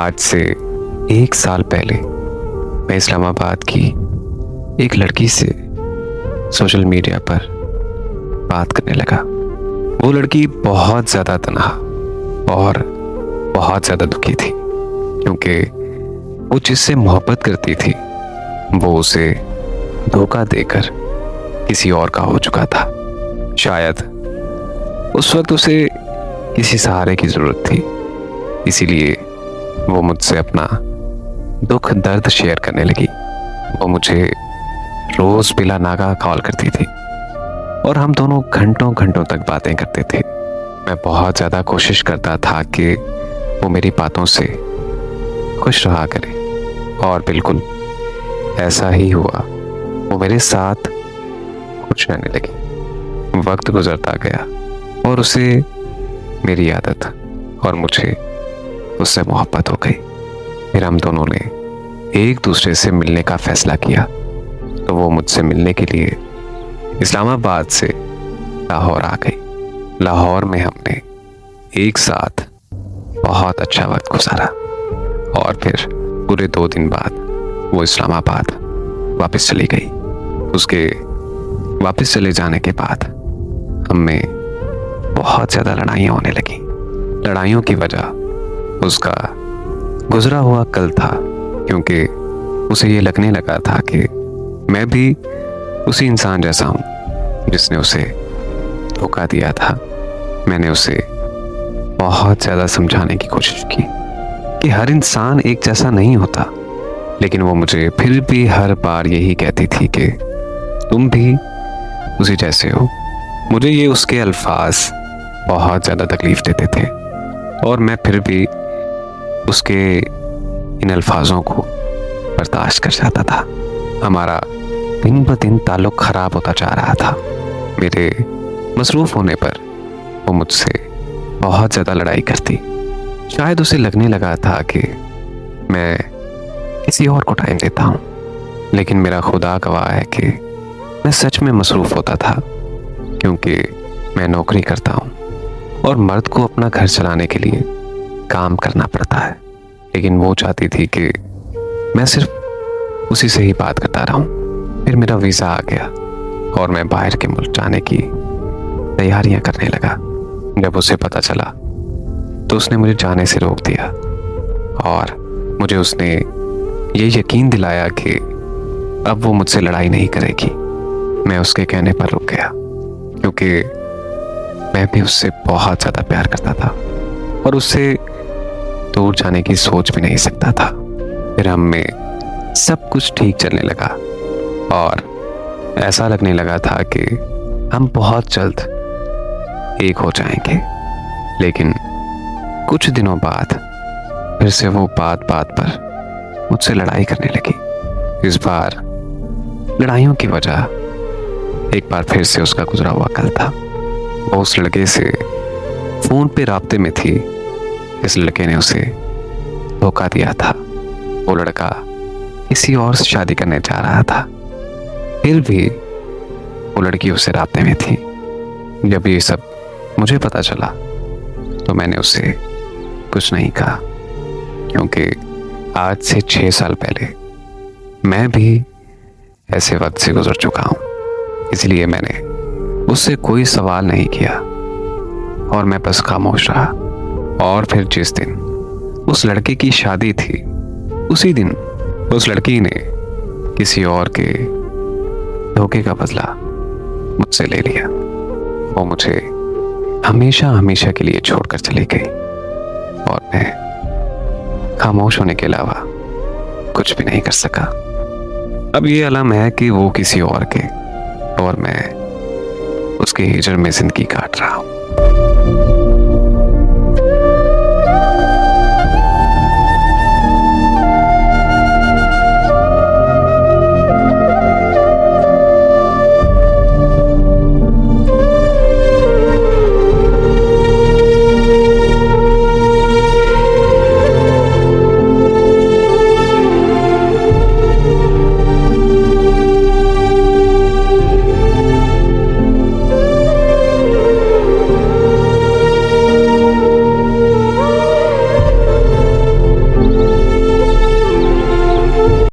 आज से 1 साल पहले मैं इस्लामाबाद की एक लड़की से सोशल मीडिया पर बात करने लगा। वो लड़की बहुत ज़्यादा तन्हा और बहुत ज़्यादा दुखी थी, क्योंकि वो जिससे मोहब्बत करती थी वो उसे धोखा देकर किसी और का हो चुका था। शायद उस वक्त उसे किसी सहारे की ज़रूरत थी, इसीलिए वो मुझसे अपना दुख दर्द शेयर करने लगी। वो मुझे रोज़ बिला नागा कॉल करती थी और हम दोनों घंटों घंटों तक बातें करते थे। मैं बहुत ज़्यादा कोशिश करता था कि वो मेरी बातों से खुश रहा करे, और बिल्कुल ऐसा ही हुआ। वो मेरे साथ खुश रहने लगी। वक्त गुजरता गया और उसे मेरी आदत और मुझे उससे मोहब्बत हो गई। फिर हम दोनों ने एक दूसरे से मिलने का फैसला किया, तो वो मुझसे मिलने के लिए इस्लामाबाद से लाहौर आ गई। लाहौर में हमने एक साथ बहुत अच्छा वक्त गुजारा और फिर पूरे 2 दिन बाद वो इस्लामाबाद वापस चली गई। उसके वापस चले जाने के बाद हम में बहुत ज़्यादा लड़ाइयाँ होने लगी। लड़ाइयों की वजह उसका गुजरा हुआ कल था, क्योंकि उसे ये लगने लगा था कि मैं भी उसी इंसान जैसा हूँ जिसने उसे धोखा दिया था। मैंने उसे बहुत ज़्यादा समझाने की कोशिश की कि हर इंसान एक जैसा नहीं होता, लेकिन वो मुझे फिर भी हर बार यही कहती थी कि तुम भी उसी जैसे हो। मुझे ये उसके अल्फाज बहुत ज़्यादा तकलीफ़ देते थे और मैं फिर भी उसके इन अल्फाजों को बर्दाश्त कर जाता था। हमारा दिन ब दिन ताल्लुक़ ख़राब होता जा रहा था। मेरे मसरूफ़ होने पर वो मुझसे बहुत ज़्यादा लड़ाई करती। शायद उसे लगने लगा था कि मैं किसी और को टाइम देता हूँ, लेकिन मेरा खुदा गवाह है कि मैं सच में मसरूफ़ होता था, क्योंकि मैं नौकरी करता हूँ और मर्द को अपना घर चलाने के लिए काम करना पड़ता है। लेकिन वो चाहती थी कि मैं सिर्फ उसी से ही बात करता रहूं। फिर मेरा वीज़ा आ गया और मैं बाहर के मुल्क जाने की तैयारियां करने लगा। जब उसे पता चला तो उसने मुझे जाने से रोक दिया और मुझे उसने ये यकीन दिलाया कि अब वो मुझसे लड़ाई नहीं करेगी। मैं उसके कहने पर रुक गया, क्योंकि मैं भी उससे बहुत ज़्यादा प्यार करता था और उससे दूर जाने की सोच भी नहीं सकता था। फिर हम में सब कुछ ठीक चलने लगा और ऐसा लगने लगा था कि हम बहुत जल्द एक हो जाएंगे। लेकिन कुछ दिनों बाद फिर से वो बात बात पर मुझसे लड़ाई करने लगी। इस बार लड़ाइयों की वजह एक बार फिर से उसका गुजरा हुआ कल था। वो उस लड़के से फ़ोन पे राब्ते में थी। इस लड़के ने उसे धोखा दिया था। वो लड़का किसी और से शादी करने जा रहा था, फिर भी वो लड़की उससे राब्ते में थी। जब ये सब मुझे पता चला तो मैंने उसे कुछ नहीं कहा, क्योंकि आज से 6 साल पहले मैं भी ऐसे वक्त से गुजर चुका हूँ। इसलिए मैंने उससे कोई सवाल नहीं किया और मैं बस खामोश रहा। और फिर जिस दिन उस लड़के की शादी थी, उसी दिन उस लड़की ने किसी और के धोखे का बदला मुझसे ले लिया। वो मुझे हमेशा हमेशा के लिए छोड़कर चली गई और मैं खामोश होने के अलावा कुछ भी नहीं कर सका। अब ये अलम है कि वो किसी और के और मैं उसके हिजर में जिंदगी काट रहा हूँ।